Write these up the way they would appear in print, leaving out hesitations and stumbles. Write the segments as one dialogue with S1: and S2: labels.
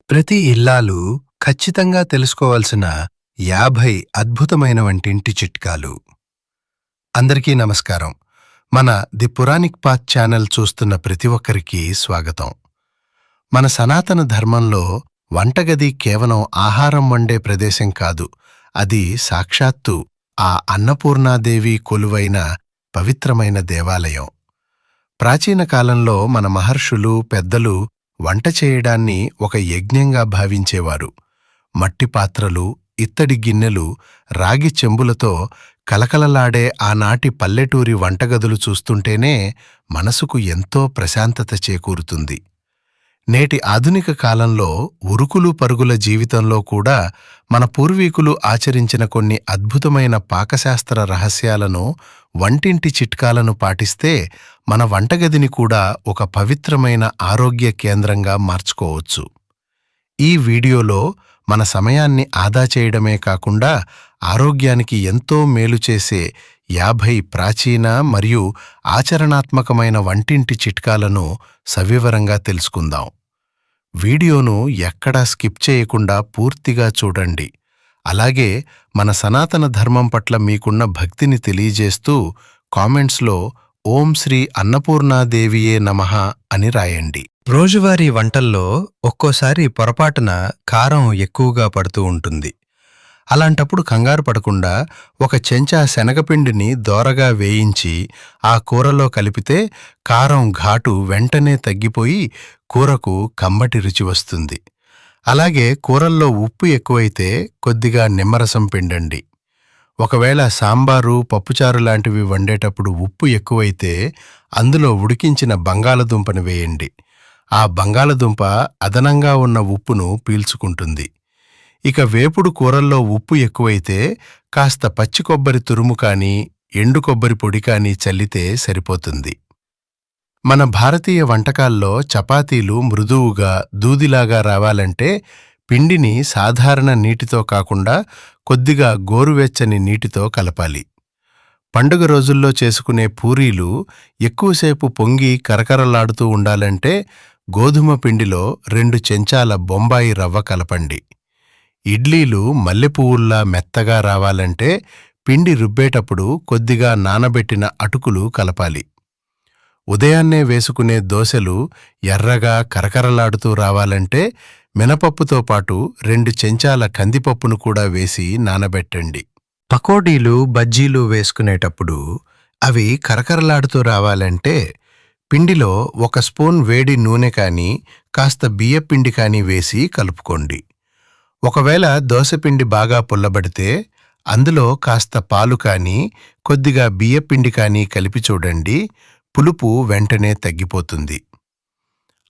S1: ప్రతి ఇల్లాలు ఖచ్చితంగా తెలుసుకోవాల్సిన 50 అద్భుతమైన వంటింటి చిట్కాలు. అందరికీ నమస్కారం. మన ది పురాణిక్ పాత్ ఛానల్ చూస్తున్న ప్రతి ఒక్కరికి స్వాగతం. మన సనాతన ధర్మంలో వంటగది కేవలం ఆహారం వండే ప్రదేశం కాదు. అది సాక్షాత్తు ఆ అన్నపూర్ణాదేవి కొలువైన పవిత్రమైన దేవాలయం. ప్రాచీన కాలంలో మన మహర్షులు, పెద్దలు వంట చేయడాన్ని ఒక యజ్ఞంగా భావించేవారు. మట్టి పాత్రలు, ఇత్తడి గిన్నెలు, రాగి చెంబులతో కలకలలాడే ఆనాటి పల్లెటూరి వంటగదులు చూస్తుంటేనే మనసుకు ఎంతో ప్రశాంతత చేకూరుతుంది. నేటి ఆధునిక కాలంలో ఉరుకులు పరుగుల జీవితంలో కూడా మన పూర్వీకులు ఆచరించిన కొన్ని అద్భుతమైన పాకశాస్త్ర రహస్యాలను, వంటింటి చిట్కాలను పాటిస్తే మన వంటగదిని కూడా ఒక పవిత్రమైన ఆరోగ్య కేంద్రంగా మార్చుకోవచ్చు. ఈ వీడియోలో మన సమయాన్ని ఆదా చేయడమే కాకుండా ఆరోగ్యానికి ఎంతో మేలు చేసే 50 ప్రాచీన మరియు ఆచరణాత్మకమైన వంటింటి చిట్కాలను సవివరంగా తెలుసుకుందాం. వీడియోను ఎక్కడా స్కిప్ చేయకుండా పూర్తిగా చూడండి. అలాగే మన సనాతన ధర్మం పట్ల మీకున్న భక్తిని తెలియజేస్తూ కామెంట్స్లో ఓం శ్రీ అన్నపూర్ణాదేవియే నమః అని రాయండి. రోజువారీ వంటల్లో ఒక్కోసారి పొరపాటున కారం ఎక్కువగా పడుతూ ఉంటుంది. అలాంటప్పుడు కంగారు పడకుండా ఒక చెంచా శనగపిండిని దోరగా వేయించి ఆ కూరలో కలిపితే కారం ఘాటు వెంటనే తగ్గిపోయి కూరకు కమ్మటి రుచి వస్తుంది. అలాగే కూరల్లో ఉప్పు ఎక్కువైతే కొద్దిగా నిమ్మరసం పిండండి. ఒకవేళ సాంబారు, పప్పుచారు లాంటివి వండేటప్పుడు ఉప్పు ఎక్కువైతే అందులో ఉడికించిన బంగాళదుంపను వేయండి. ఆ బంగాళదుంప అదనంగా ఉన్న ఉప్పును పీల్చుకుంటుంది. ఇక వేపుడు కూరల్లో ఉప్పు ఎక్కువైతే కాస్త పచ్చి కొబ్బరి తురుము కానీ, ఎండు కొబ్బరి పొడి కానీ చల్లితే సరిపోతుంది. మన భారతీయ వంటకాల్లో చపాతీలు మృదువుగా, దూదిలాగా రావాలంటే పిండిని సాధారణ నీటితో కాకుండా కొద్దిగా గోరువెచ్చని నీటితో కలపాలి. పండుగ రోజుల్లో చేసుకునే పూరీలు ఎక్కువసేపు పొంగి కరకరలాడుతూ ఉండాలంటే గోధుమ పిండిలో 2 చెంచాల బొంబాయి రవ్వ కలపండి. ఇడ్లీలు మల్లెపువ్వుల్లా మెత్తగా రావాలంటే పిండి రుబ్బేటప్పుడు కొద్దిగా నానబెట్టిన అటుకులు కలపాలి. ఉదయాన్నే వేసుకునే దోశలు ఎర్రగా కరకరలాడుతూ రావాలంటే మినపప్పుతో పాటు 2 చెంచాల కందిపప్పును కూడా వేసి నానబెట్టండి. పకోడీలు, బజ్జీలు వేసుకునేటప్పుడు అవి కరకరలాడుతూ రావాలంటే పిండిలో 1 స్పూన్ వేడి నూనె కానీ, కాస్త బియ్యపిండి కానీ వేసి కలుపుకోండి. ఒకవేళ దోసపిండి బాగా పుల్లబడితే అందులో కాస్త పాలు కానీ, కొద్దిగా బియ్యపిండి కానీ కలిపి చూడండి. పులుపు వెంటనే తగ్గిపోతుంది.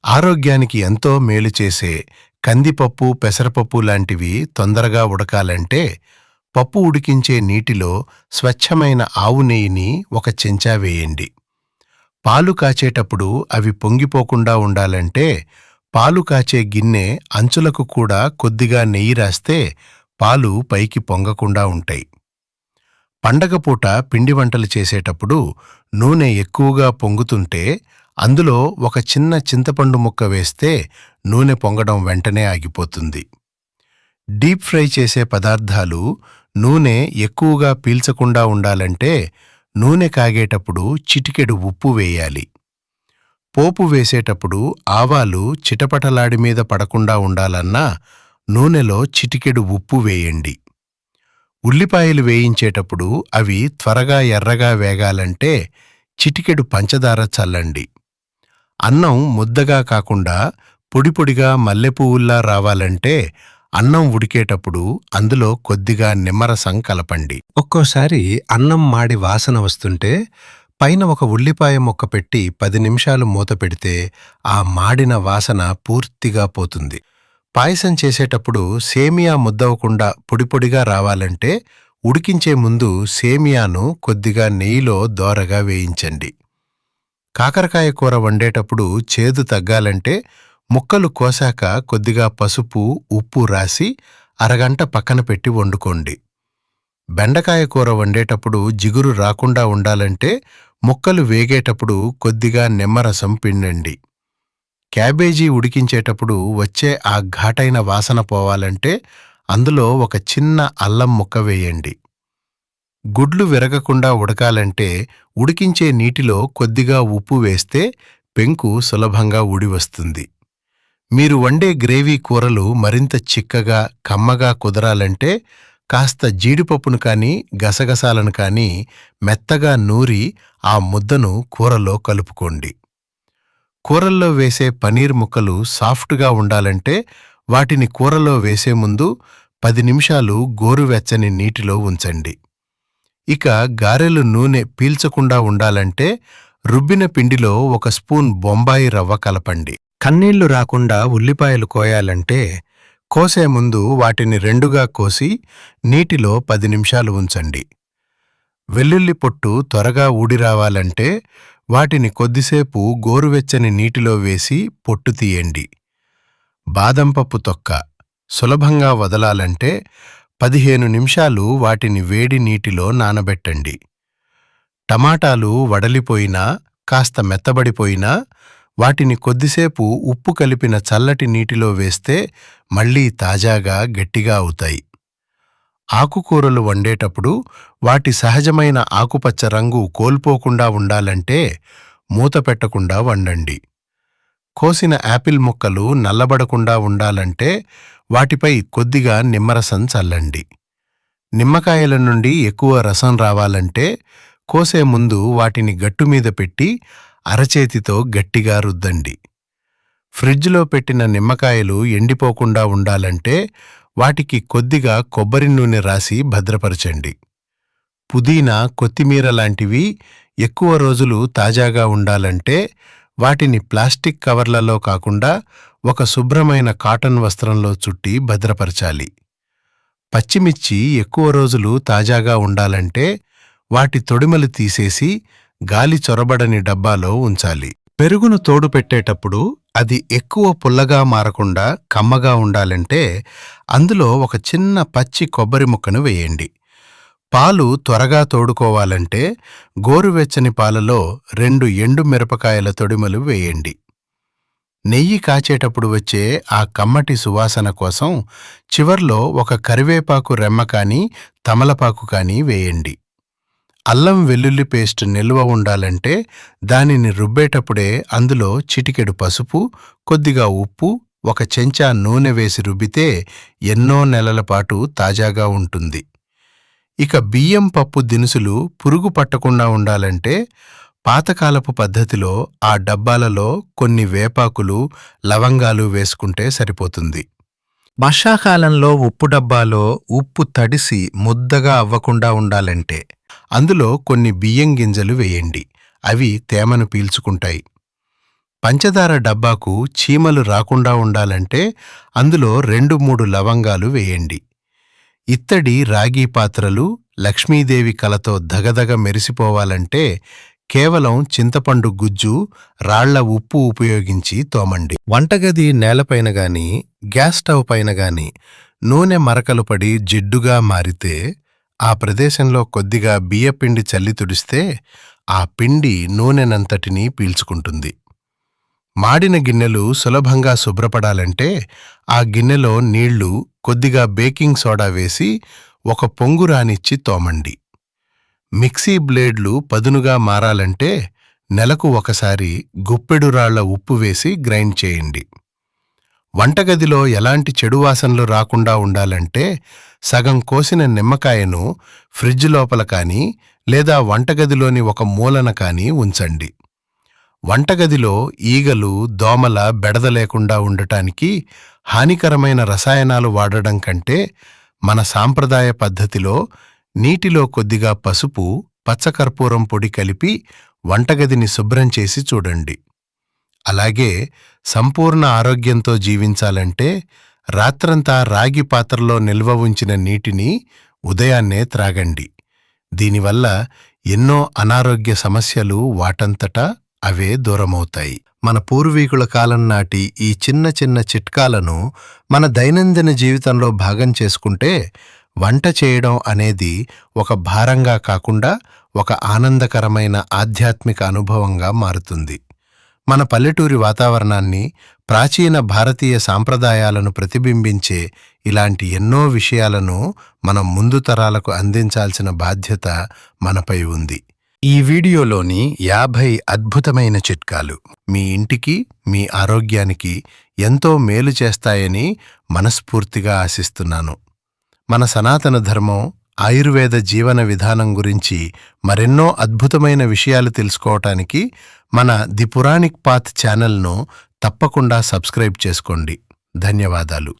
S1: ఆరోగ్యానికి ఎంతో మేలు చేసే కందిపప్పు, పెసరపప్పు లాంటివి తొందరగా ఉడకాలంటే పప్పు ఉడికించే నీటిలో స్వచ్ఛమైన ఆవు నెయ్యిని 1 చెంచా వేయండి. పాలు కాచేటప్పుడు అవి పొంగిపోకుండా ఉండాలంటే పాలు కాచే గిన్నె అంచులకు కూడా కొద్దిగా నెయ్యి రాస్తే పాలు పైకి పొంగకుండా ఉంటాయి. పండగపూట పిండి వంటలు చేసేటప్పుడు నూనె ఎక్కువగా పొంగుతుంటే అందులో 1 చిన్న చింతపండు ముక్క వేస్తే నూనె పొంగడం వెంటనే ఆగిపోతుంది. డీప్ ఫ్రై చేసే పదార్థాలు నూనె ఎక్కువగా పీల్చకుండా ఉండాలంటే నూనె కాగేటప్పుడు చిటికెడు ఉప్పు వేయాలి. పోపు వేసేటప్పుడు ఆవాలు చిటపటలాడి మీద పడకుండా ఉండాలన్నా నూనెలో చిటికెడు ఉప్పు వేయండి. ఉల్లిపాయలు వేయించేటప్పుడు అవి త్వరగా ఎర్రగా వేగాలంటే చిటికెడు పంచదార చల్లండి. అన్నం ముద్దగా కాకుండా పొడిపొడిగా మల్లెపువ్వుల్లా రావాలంటే అన్నం ఉడికేటప్పుడు అందులో కొద్దిగా నిమ్మరసం కలపండి. ఒక్కోసారి అన్నం మాడి వాసన వస్తుంటే పైన 1 ఉల్లిపాయ ముక్క పెట్టి 10 నిమిషాలు మూత పెడితే ఆ మాడిన వాసన పూర్తిగా పోతుంది. పాయసం చేసేటప్పుడు సేమియా ముద్దవకుండా పొడిపొడిగా రావాలంటే ఉడికించే ముందు సేమియాను కొద్దిగా నెయ్యిలో దోరగా వేయించండి. కాకరకాయ కూర వండేటప్పుడు చేదు తగ్గాలంటే ముక్కలు కోసాక కొద్దిగా పసుపు, ఉప్పు రాసి అరగంట పక్కన పెట్టి వండుకోండి. బెండకాయ కూర వండేటప్పుడు జిగురు రాకుండా ఉండాలంటే ముక్కలు వేగేటప్పుడు కొద్దిగా నిమ్మరసం పిండండి. క్యాబేజీ ఉడికించేటప్పుడు వచ్చే ఆ ఘాటైన వాసన పోవాలంటే అందులో ఒక చిన్న అల్లం ముక్క వేయండి. గుడ్లు విరగకుండా ఉడకాలంటే ఉడికించే నీటిలో కొద్దిగా ఉప్పు వేస్తే పెంకు సులభంగా ఉడివస్తుంది. మీరు వండే గ్రేవీ కూరలు మరింత చిక్కగా కమ్మగా కుదరాలంటే కాస్త జీడిపప్పును కానీ గసగసాలను కానీ మెత్తగా నూరి ఆ ముద్దను కూరలో కలుపుకోండి. కూరల్లో వేసే పనీర్ ముక్కలు సాఫ్ట్గా ఉండాలంటే వాటిని కూరలో వేసే ముందు 10 నిమిషాలు గోరువెచ్చని నీటిలో ఉంచండి. ఇక గారెలు నూనె పీల్చకుండా ఉండాలంటే రుబ్బిన పిండిలో 1 స్పూన్ బొంబాయి రవ్వ కలపండి. కన్నీళ్లు రాకుండా ఉల్లిపాయలు కోయాలంటే కోసే ముందు వాటిని రెండుగా కోసి నీటిలో 10 నిమిషాలు ఉంచండి. వెల్లుల్లి పొట్టు త్వరగా ఊడిరావాలంటే వాటిని కొద్దిసేపు గోరువెచ్చని నీటిలో వేసి పొట్టు తీయండి. బాదంపప్పు తొక్క సులభంగా వదలాలంటే 15 నిమిషాలు వాటిని వేడి నీటిలో నానబెట్టండి. టమాటాలు వడలిపోయినా కాస్త మెత్తబడిపోయినా వాటిని కొద్దిసేపు ఉప్పు కలిపిన చల్లటి నీటిలో వేస్తే మళ్లీ తాజాగా గట్టిగా అవుతాయి. ఆకుకూరలు వండేటప్పుడు వాటి సహజమైన ఆకుపచ్చ రంగు కోల్పోకుండా ఉండాలంటే మూత పెట్టకుండా వండండి. కోసిన యాపిల్ ముక్కలు నల్లబడకుండా ఉండాలంటే వాటిపై కొద్దిగా నిమ్మరసం చల్లండి. నిమ్మకాయల నుండి ఎక్కువ రసం రావాలంటే కోసే ముందు వాటిని గట్టుమీద పెట్టి అరచేతితో గట్టిగా రుద్దండి. ఫ్రిడ్జ్లో పెట్టిన నిమ్మకాయలు ఎండిపోకుండా ఉండాలంటే వాటికి కొద్దిగా కొబ్బరి నూనె రాసి భద్రపరచండి. పుదీనా, కొత్తిమీర లాంటివి ఎక్కువ రోజులు తాజాగా ఉండాలంటే వాటిని ప్లాస్టిక్ కవర్లలో కాకుండా ఒక శుభ్రమైన కాటన్ వస్త్రంలో చుట్టి భద్రపరచాలి. పచ్చిమిర్చి ఎక్కువ రోజులు తాజాగా ఉండాలంటే వాటి తొడిమలు తీసేసి గాలి చొరబడని డబ్బాలో ఉంచాలి. పెరుగును తోడు పెట్టేటప్పుడు అది ఎక్కువ పుల్లగా మారకుండా కమ్మగా ఉండాలంటే అందులో ఒక చిన్న పచ్చి కొబ్బరి ముక్కను వేయండి. పాలు త్వరగా తోడుకోవాలంటే గోరువెచ్చని పాలలో 2 ఎండు మిరపకాయల తొడిమలు వేయండి. నెయ్యి కాచేటప్పుడు వచ్చే ఆ కమ్మటి సువాసన కోసం చివర్లో ఒక కరివేపాకు రెమ్మ కానీ తమలపాకు కానీ వేయండి. అల్లం వెల్లుల్లి పేస్ట్ నిల్వ ఉండాలంటే దానిని రుబ్బేటప్పుడే అందులో చిటికెడు పసుపు, కొద్దిగా ఉప్పు, 1 చెంచా నూనె వేసి రుబ్బితే ఎన్నో నెలల పాటు తాజాగా ఉంటుంది. ఇక బియ్యం పప్పు దినుసులు పురుగు పట్టకుండా ఉండాలంటే పాతకాలపు పద్ధతిలో ఆ డబ్బాలలో కొన్ని వేపాకులు, లవంగాలు వేసుకుంటే సరిపోతుంది. వర్షాకాలంలో ఉప్పు డబ్బాలో ఉప్పు తడిసి ముద్దగా అవ్వకుండా ఉండాలంటే అందులో కొన్ని బియ్యం గింజలు వేయండి. అవి తేమను పీల్చుకుంటాయి. పంచదార డబ్బాకు చీమలు రాకుండా ఉండాలంటే అందులో 2-3 లవంగాలు వేయండి. ఇత్తడి, రాగి పాత్రలు లక్ష్మీదేవి కలతో దగదగ మెరిసిపోవాలంటే కేవలం చింతపండు గుజ్జు, రాళ్ల ఉప్పు ఉపయోగించి తోమండి. వంటగది నేలపైన గాని గ్యాస్ స్టవ్ పైన గాని నూనె మరకలు పడి జిడ్డుగా మారితే ఆ ప్రదేశంలో కొద్దిగా బియ్యపిండి చల్లి తుడిస్తే ఆ పిండి నూనెనంతటినీ పీల్చుకుంటుంది. మాడిన గిన్నెలు సులభంగా శుభ్రపడాలంటే ఆ గిన్నెలో నీళ్లు, కొద్దిగా బేకింగ్ సోడా వేసి 1 పొంగు రానిచ్చి తోమండి. మిక్సీ బ్లేడ్లు పదునుగా మారాలంటే నెలకు ఒకసారి గుప్పెడు రాళ్ల ఉప్పు వేసి గ్రైండ్ చేయండి. వంటగదిలో ఎలాంటి చెడు వాసనలు రాకుండా ఉండాలంటే సగం కోసిన నిమ్మకాయను ఫ్రిడ్జ్ లోపల కానీ లేదా వంటగదిలోని ఒక మూలన కానీ ఉంచండి. వంటగదిలో ఈగలు, దోమల బెడద లేకుండా ఉండటానికి హానికరమైన రసాయనాలు వాడడం కంటే మన సాంప్రదాయ పద్ధతిలో నీటిలో కొద్దిగా పసుపు, పచ్చకర్పూరం పొడి కలిపి వంటగదిని శుభ్రం చేసి చూడండి. అలాగే సంపూర్ణ ఆరోగ్యంతో జీవించాలంటే రాత్రంతా రాగి పాత్రలో నిల్వ ఉంచిన నీటిని ఉదయాన్నే త్రాగండి. దీనివల్ల ఎన్నో అనారోగ్య సమస్యలు వాటంతటా అవే దూరమవుతాయి. మన పూర్వీకుల కాలం నాటి ఈ చిన్న చిన్న చిట్కాలను మన దైనందిన జీవితంలో భాగం చేసుకుంటే వంట చేయడం అనేది ఒక భారంగా కాకుండా ఒక ఆనందకరమైన ఆధ్యాత్మిక అనుభవంగా మారుతుంది. మన పల్లెటూరి వాతావరణాన్ని, ప్రాచీన భారతీయ సాంప్రదాయాలను ప్రతిబింబించే ఇలాంటి ఎన్నో విషయాలను మనం ముందు తరాలకు అందించాల్సిన బాధ్యత మనపై ఉంది. ఈ వీడియోలోని 50 అద్భుతమైన చిట్కాలు మీ ఇంటికి, మీ ఆరోగ్యానికి ఎంతో మేలు చేస్తాయని మనస్ఫూర్తిగా ఆశిస్తున్నాను. మన సనాతన ధర్మం, ఆయుర్వేద జీవన విధానం గురించి మరెన్నో అద్భుతమైన విషయాలు తెలుసుకోవటానికి మన ది పురాణిక్ పాత్ ఛానల్ను తప్పకుండా సబ్స్క్రైబ్ చేసుకోండి. ధన్యవాదాలు.